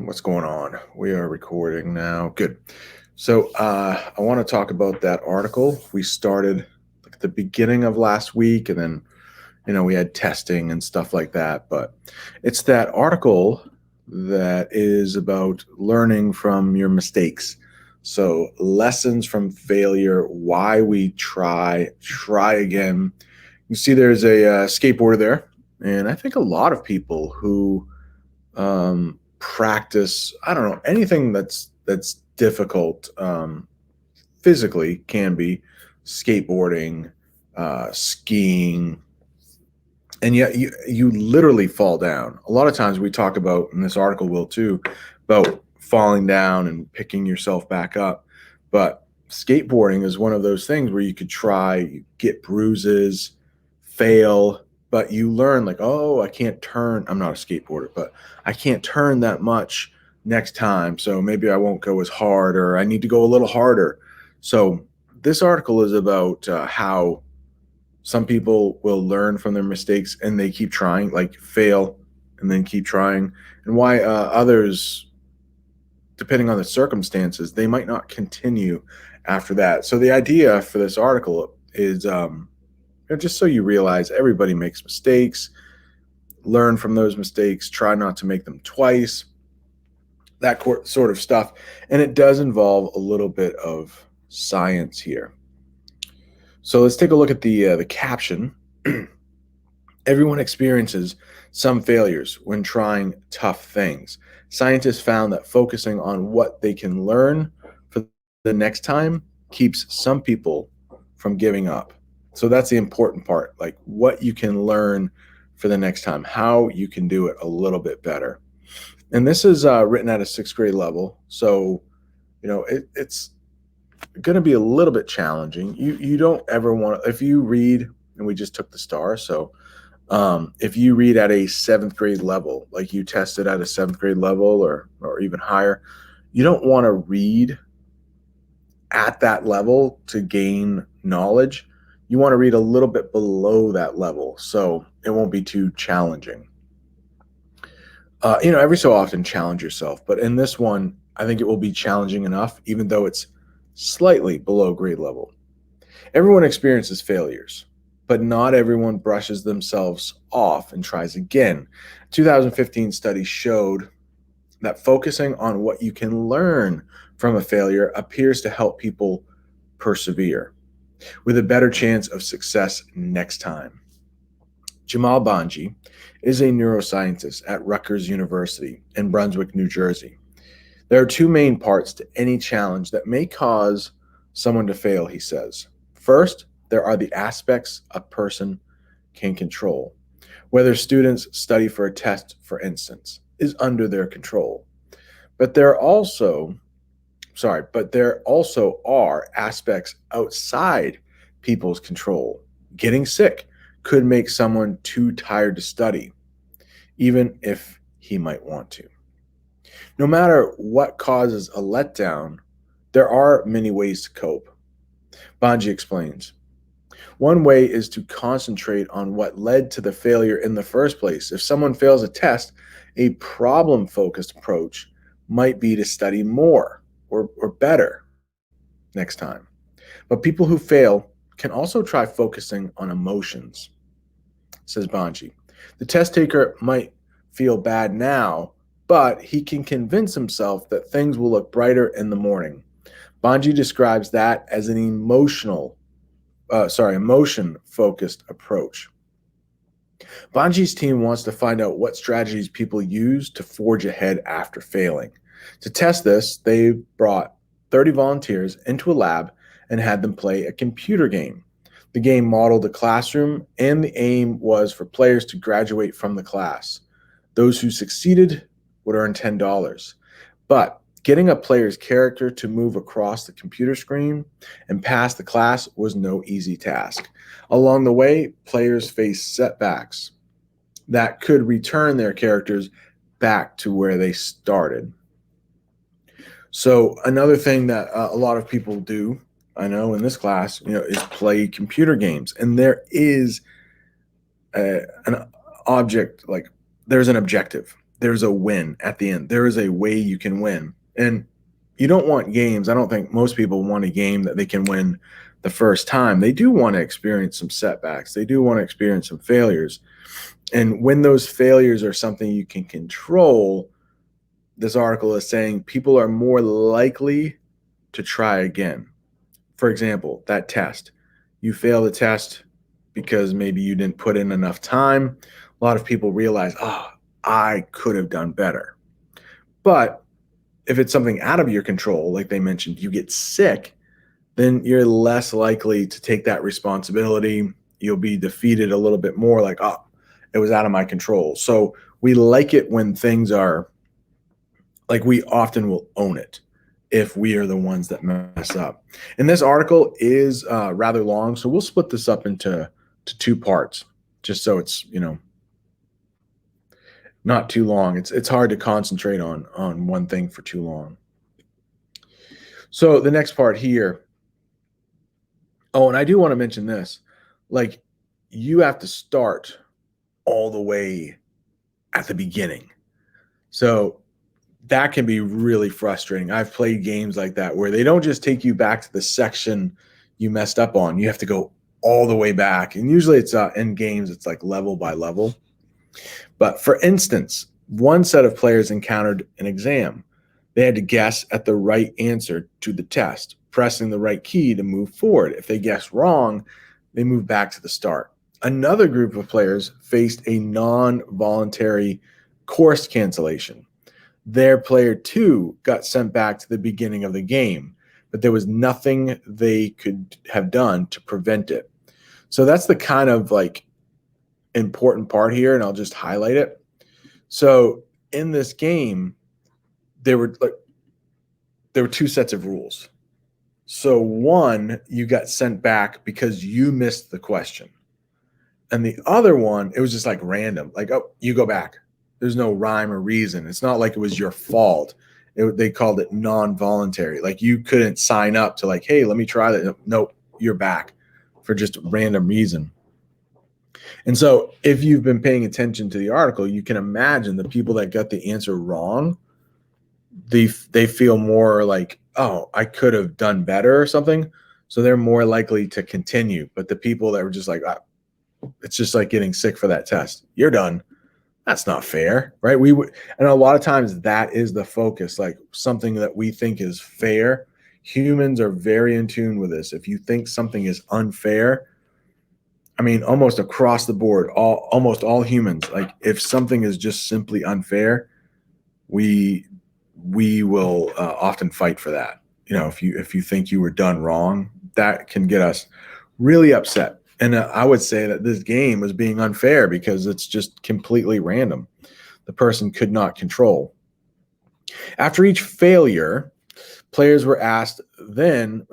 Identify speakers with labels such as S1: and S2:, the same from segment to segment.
S1: What's going on? We are recording now. Good. I want to talk about that article we started like at the beginning of last week, and then we had testing and stuff like that. But it's that article that is about learning from your mistakes. So lessons from failure, why we try again. You see, there's a skateboarder there, and I think a lot of people who practice, I don't know, anything that's difficult physically, can be skateboarding, skiing, and yet you literally fall down. A lot of times we talk about, in this article will too, about falling down and picking yourself back up. But skateboarding is one of those things where you could try, you get bruises, fail, but you learn, like, oh, I can't turn. I'm not a skateboarder, but I can't turn that much next time. So maybe I won't go as hard, or I need to go a little harder. So this article is about how some people will learn from their mistakes and they keep trying, like fail and then keep trying, and why others, depending on the circumstances, they might not continue after that. So the idea for this article is just so you realize everybody makes mistakes, learn from those mistakes, try not to make them twice, that sort of stuff. And it does involve a little bit of science here. So let's take a look at the caption. Everyone experiences some failures when trying tough things. Scientists found that focusing on what they can learn for the next time keeps some people from giving up. So that's the important part, like what you can learn for the next time, how you can do it a little bit better. And this is written at a sixth grade level. So, it's going to be a little bit challenging. You don't ever want to, if you read, and we just took the star. So if you read at a seventh grade level, like you tested at a seventh grade level or even higher, you don't want to read at that level to gain knowledge. You want to read a little bit below that level, so it won't be too challenging. Every so often challenge yourself, but in this one, I think it will be challenging enough, even though it's slightly below grade level. Everyone experiences failures, but not everyone brushes themselves off and tries again. 2015 study showed that focusing on what you can learn from a failure appears to help people persevere with a better chance of success next time. Jamal Banji is a neuroscientist at Rutgers University in Brunswick, New Jersey. There are two main parts to any challenge that may cause someone to fail, he says. First, there are the aspects a person can control. Whether students study for a test, for instance, is under their control. But there also are aspects outside people's control. Getting sick could make someone too tired to study, even if he might want to. No matter what causes a letdown, there are many ways to cope. Banji explains. One way is to concentrate on what led to the failure in the first place. If someone fails a test, a problem-focused approach might be to study more or better next time. But people who fail can also try focusing on emotions, says Banji. The test taker might feel bad now, but he can convince himself that things will look brighter in the morning. Banji describes that as an emotion-focused approach. Banji's team wants to find out what strategies people use to forge ahead after failing. To test this, they brought 30 volunteers into a lab and had them play a computer game. The game modeled a classroom, and the aim was for players to graduate from the class. Those who succeeded would earn $10. But getting a player's character to move across the computer screen and pass the class was no easy task. Along the way, players faced setbacks that could return their characters back to where they started. So another thing that a lot of people do, I know in this class, is play computer games. And there is an object, like there's an objective. there's a win at the end. There is a way you can win. And you don't want games. I don't think most people want a game that they can win the first time. They do want to experience some setbacks. They do want to experience some failures. And when those failures are something you can control, this article is saying people are more likely to try again. For example, that test. You fail the test because maybe you didn't put in enough time. A lot of people realize, oh, I could have done better. But if it's something out of your control, like they mentioned, you get sick, then you're less likely to take that responsibility. You'll be defeated a little bit more, like, oh, it was out of my control. So we like it when things are like, we often will own it if we are the ones that mess up. And this article is rather long, so we'll split this up into two parts, just so it's, not too long. It's hard to concentrate on one thing for too long. So the next part here. Oh, and I do want to mention this. Like, you have to start all the way at the beginning. So that can be really frustrating. I've played games like that where they don't just take you back to the section you messed up on. You have to go all the way back. And usually it's in games, it's like level by level. But for instance, one set of players encountered an exam. They had to guess at the right answer to the test, pressing the right key to move forward. If they guessed wrong, they moved back to the start. Another group of players faced a non-voluntary course cancellation. Their player 2 got sent back to the beginning of the game, but there was nothing they could have done to prevent it. So that's the kind of like important part here, and I'll just highlight it. So in this game, there were 2 sets of rules. So one, you got sent back because you missed the question. And the other one, it was just like random, like, oh, you go back. There's no rhyme or reason. It's not like it was your fault. They called it non-voluntary. Like, you couldn't sign up to like, hey, let me try that. Nope, you're back for just random reason. And so if you've been paying attention to the article, you can imagine the people that got the answer wrong, they feel more like, oh, I could have done better or something. So they're more likely to continue. But the people that were just like, it's just like getting sick for that test. You're done. That's not fair, right? And a lot of times that is the focus, like something that we think is fair. Humans are very in tune with this. If you think something is unfair, I mean, almost across the board, almost all humans, like if something is just simply unfair, we will often fight for that. If you think you were done wrong, that can get us really upset. And I would say that this game was being unfair because it's just completely random. The person could not control. After each failure, players were then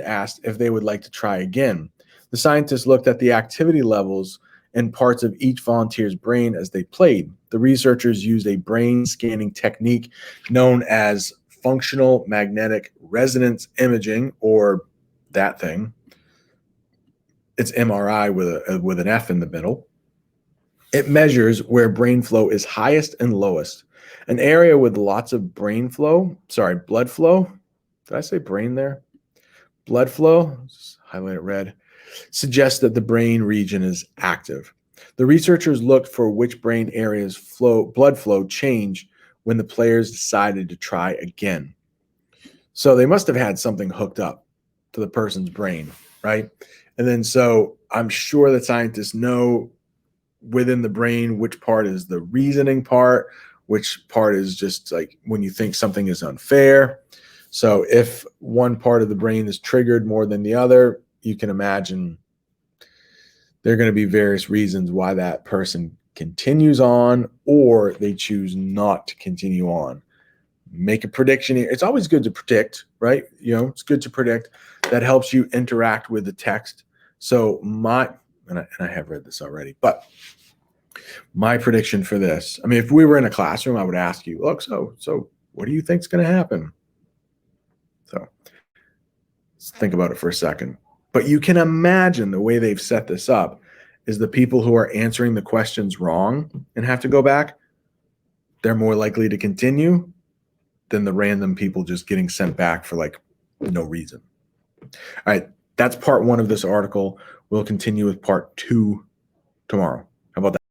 S1: asked if they would like to try again. The scientists looked at the activity levels and parts of each volunteer's brain as they played. The researchers used a brain scanning technique known as functional magnetic resonance imaging, or that thing. It's MRI with an F in the middle. It measures where brain flow is highest and lowest. An area with lots of blood flow. Did I say brain there? Blood flow, just highlight it red, suggests that the brain region is active. The researchers looked for which brain areas blood flow changed when the players decided to try again. So they must have had something hooked up to the person's brain, right? And then so I'm sure that scientists know within the brain which part is the reasoning part, which part is just like when you think something is unfair. So if one part of the brain is triggered more than the other, you can imagine there are going to be various reasons why that person continues on or they choose not to continue on. Make a prediction here. It's always good to predict, right? It's good to predict. That helps you interact with the text. So and I have read this already, but my prediction for this, I mean, if we were in a classroom, I would ask you, look, so what do you think is going to happen? So let's think about it for a second. But you can imagine the way they've set this up is the people who are answering the questions wrong and have to go back, they're more likely to continue than the random people just getting sent back for like no reason. All right, that's part one of this article. We'll continue with part two tomorrow. How about that?